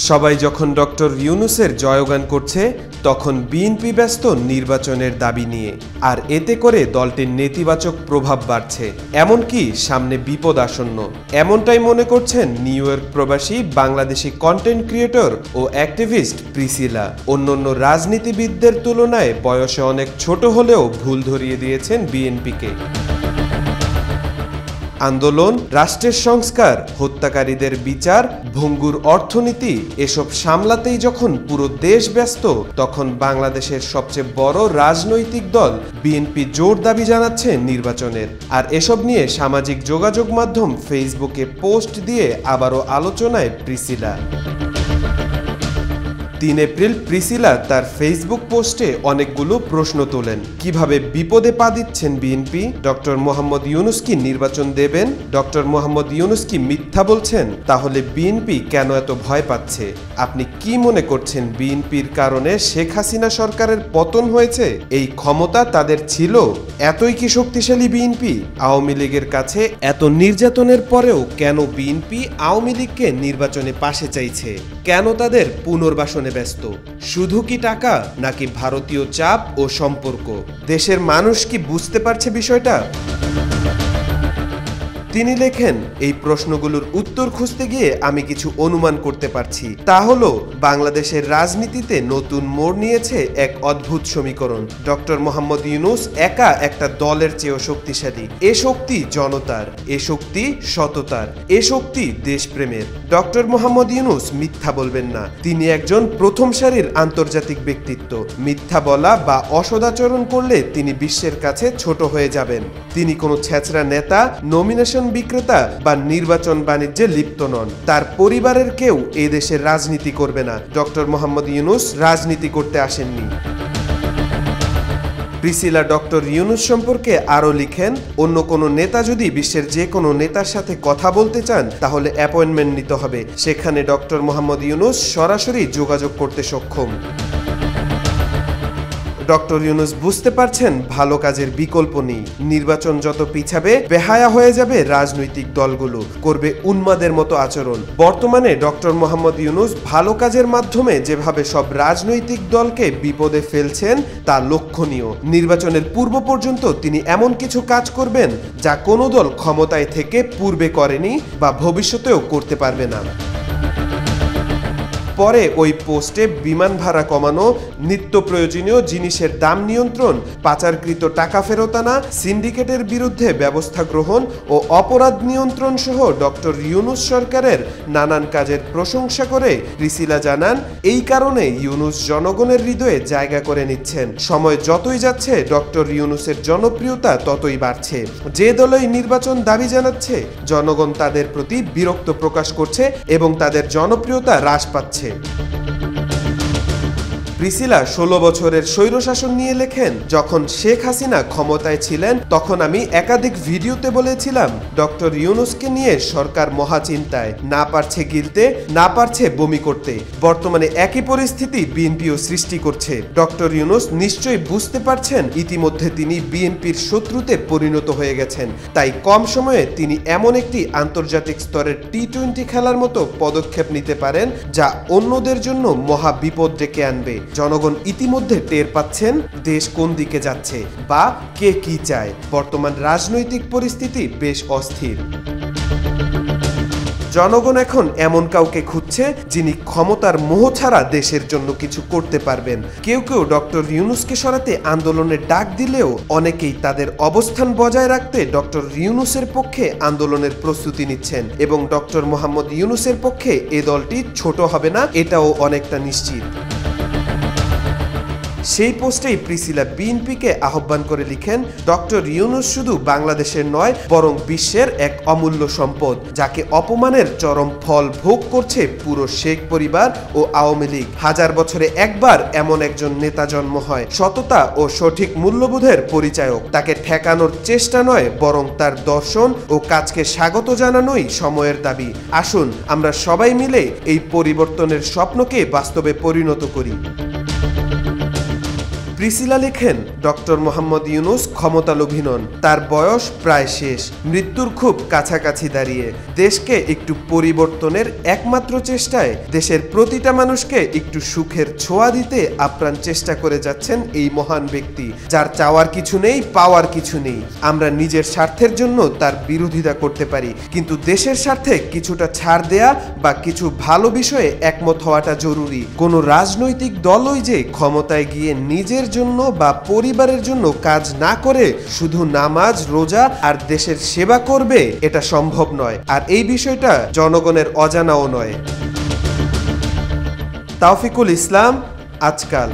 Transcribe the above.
সবাই যখন ডক্টর ইউনূসের জয়গান করছে তখন বিএনপি ব্যস্ত নির্বাচনের দাবি নিয়ে, আর এতে করে দলটির নেতিবাচক প্রভাব বাড়ছে, এমনকি সামনে বিপদ আসন্ন। এমনটাই মনে করছেন নিউ ইয়র্ক প্রবাসী বাংলাদেশি কন্টেন্ট ক্রিয়েটর ও অ্যাক্টিভিস্ট প্রিসিলা। অন্যান্য রাজনীতিবিদদের তুলনায় বয়সে অনেক ছোট হলেও ভুল ধরিয়ে দিয়েছেন বিএনপিকে। আন্দোলন, রাষ্ট্রের সংস্কার, হত্যাকারীদের বিচার, ভঙ্গুর অর্থনীতি এসব সামলাতেই যখন পুরো দেশ ব্যস্ত, তখন বাংলাদেশের সবচেয়ে বড় রাজনৈতিক দল বিএনপি জোর দাবি জানাচ্ছে নির্বাচনের। আর এসব নিয়ে সামাজিক যোগাযোগ মাধ্যম ফেসবুকে পোস্ট দিয়ে আবারও আলোচনায় প্রিসিলা। ৩ এপ্রিল প্রিসিলা তার ফেসবুক পোস্টে অনেকগুলো প্রশ্ন তোলেন। কিভাবে বিপদে পা দিচ্ছেন বিএনপি? ডক্টর মোহাম্মদ ইউনূস কি নির্বাচন দেবেন? ডক্টর মোহাম্মদ ইউনূস কি মিথ্যা বলছেন? তাহলে বিএনপি কেন এত ভয় পাচ্ছে? আপনি কি মনে করছেন বিএনপির কারণে শেখ হাসিনা সরকারের পতন হয়েছে? এই ক্ষমতা তাদের ছিল? এতই কি শক্তিশালী বিএনপি? আওয়ামী লীগের কাছে এত নির্যাতনের পরেও কেন বিএনপি আওয়ামী লীগকে নির্বাচনে পাশে চাইছে? কেন তাদের পুনর্বাসনে ব্যস্ত? শুধু কি টাকা, নাকি ভারতীয় চাপ ও সম্পর্ক? দেশের মানুষ কি বুঝতে পারছে বিষয়টা? তিনি লেখেন, এই প্রশ্নগুলোর উত্তর খুঁজতে গিয়ে আমি কিছু অনুমান করতে পারছি। তা হলো বাংলাদেশের রাজনীতিতে নতুন মোড় নিয়েছে এক অদ্ভুত সমীকরণ। ডক্টর মোহাম্মদ ইউনূস একা একটা দলের চেয়েও শক্তিশালী। এ শক্তি জনতার, এ শক্তি সততার, এ শক্তি দেশপ্রেমের। ডক্টর মোহাম্মদ ইউনূস মিথ্যা বলবেন না। তিনি একজন প্রথম সারির আন্তর্জাতিক ব্যক্তিত্ব। মিথ্যা বলা বা অসদাচরণ করলে তিনি বিশ্বের কাছে ছোট হয়ে যাবেন। তিনি কোনো ছেঁচড়া নেতা, নমিনেশন বিক্রেতা বা নির্বাচন বাণিজ্যে লিপ্ত নন। তার পরিবারের কেউ এই দেশের রাজনীতি করবে না। ডক্টর মোহাম্মদ ইউনূস রাজনীতি করতে আসেননি। প্রিসিলা ডক্টর ইউনূস সম্পর্কে আরও লিখেন, অন্য কোনো নেতা যদি বিশ্বের যে কোনো নেতার সাথে কথা বলতে চান তাহলে অ্যাপয়েন্টমেন্ট নিতে হবে। সেখানে ডক্টর মোহাম্মদ ইউনূস সরাসরি যোগাযোগ করতে সক্ষম। ডক্টর ইউনূস বুঝতে পারছেন ভালো কাজের বিকল্প নেই। নির্বাচন যত পিছাবে বেহায়া হয়ে যাবে রাজনৈতিক দলগুলো, করবে উন্মাদের মতো আচরণ। বর্তমানে ডক্টর মোহাম্মদ ইউনূস ভালো কাজের মাধ্যমে যেভাবে সব রাজনৈতিক দলকে বিপদে ফেলছেন তা লক্ষণীয়। নির্বাচনের পূর্ব পর্যন্ত তিনি এমন কিছু কাজ করবেন যা কোনো দল ক্ষমতায় থেকে পূর্বে করেনি বা ভবিষ্যতেও করতে পারবে না। পরে ওই পোস্টে বিমান ভাড়া কমানো, নিত্য প্রয়োজনীয় জিনিসের দাম নিয়ন্ত্রণ, পাচারকৃত টাকা ফেরত আনা, সিন্ডিকেটের বিরুদ্ধে ব্যবস্থা গ্রহণ ও অপরাধ নিয়ন্ত্রণ সহ ডক্টর ইউনূস সরকারের নানান কাজের প্রশংসা করে প্রিসিলা জানান, এই কারণে ইউনূস জনগণের হৃদয়ে জায়গা করে নিচ্ছেন। সময় যতই যাচ্ছে ডক্টর ইউনূসের জনপ্রিয়তা ততই বাড়ছে। যে দলই নির্বাচন দাবি জানাচ্ছে জনগণ তাদের প্রতি বিরক্ত প্রকাশ করছে এবং তাদের জনপ্রিয়তা হ্রাস পাচ্ছে। প্রিসিলা 16 বছরের স্বৈরশাসন নিয়ে লেখেন, যখন শেখ হাসিনা ক্ষমতায় ছিলেন তখন আমি একাধিক ভিডিওতে বলেছিলাম ডক্টর ইউনূসকে নিয়ে সরকার মহাচিন্তায়, না পারছে গিলতে, না পারছে বমি করতে। বর্তমানে একই পরিস্থিতি বিএনপিও সৃষ্টি করছে। ডক্টর ইউনূস নিশ্চয়ই বুঝতে পারছেন ইতিমধ্যে তিনি বিএনপির শত্রুতে পরিণত হয়ে গেছেন। তাই কম সময়ে তিনি এমন একটি আন্তর্জাতিক স্তরের টি-20 খেলার মতো পদক্ষেপ নিতে পারেন যা অন্যদের জন্য মহা বিপদ ডেকে আনবে। জনগণ ইতিমধ্যে টের পাচ্ছেন দেশ কোন দিকে যাচ্ছে বা কে কি চায়। বর্তমান রাজনৈতিক পরিস্থিতি বেশ অস্থির। জনগণ এখন এমন কাউকে খুঁজছে যিনি ক্ষমতার মোহ ছাড়া দেশের জন্য কিছু করতে পারবেন। কেউ কেউ ডক্টর ইউনূসকে সরাতে আন্দোলনের ডাক দিলেও অনেকেই তাদের অবস্থান বজায় রাখতে ডক্টর ইউনূসের পক্ষে আন্দোলনের প্রস্তুতি নিচ্ছেন এবং ডক্টর মোহাম্মদ ইউনূসের পক্ষে এ দলটি ছোট হবে না, এটাও অনেকটা নিশ্চিত। সেই পোস্টেই প্রিসিলা বিএনপিকে আহ্বান করে লিখেন, ডক্টর ইউনূস শুধু বাংলাদেশের নয় বরং বিশ্বের এক অমূল্য সম্পদ, যাকে অপমানের চরম ফল ভোগ করছে পুরো শেখ পরিবার ও আওয়ামী লীগ। 1000 বছরে একবার এমন একজন নেতা জন্ম হয়, সততা ও সঠিক মূল্যবোধের পরিচায়ক। তাকে ঠেকানোর চেষ্টা নয় বরং তার দর্শন ও কাজকে স্বাগত জানানোই সময়ের দাবি। আসুন আমরা সবাই মিলে এই পরিবর্তনের স্বপ্নকে বাস্তবে পরিণত করি। প্রিসিলা লেখেন, ডক্টর মোহাম্মদ ইউনূস ক্ষমতালোভী নন, তার বয়স প্রায় শেষ, মৃত্যুর খুব কাছাকাছি দাঁড়িয়ে দেশকে একটু পরিবর্তনের একমাত্র চেষ্টায় দেশের প্রতিটা মানুষকে একটু সুখের ছোঁয়া দিতে আপ্রাণ চেষ্টা করে যাচ্ছেন এই মহান ব্যক্তি, যার চাওয়ার কিছু নেই, পাওয়ার কিছু নেই। আমরা নিজের স্বার্থের জন্য তার বিরোধিতা করতে পারি, কিন্তু দেশের স্বার্থে কিছুটা ছাড় দেয়া বা কিছু ভালো বিষয়ে একমত হওয়াটা জরুরি। কোনো রাজনৈতিক দলই যে ক্ষমতায় গিয়ে নিজের জন্য বা পরিবারের জন্য কাজ না করে শুধু নামাজ, রোজা আর দেশের সেবা করবে, এটা সম্ভব নয়। আর এই বিষয়টা জনগণের অজানাও নয়। তাওফিকুল ইসলাম, আজকাল।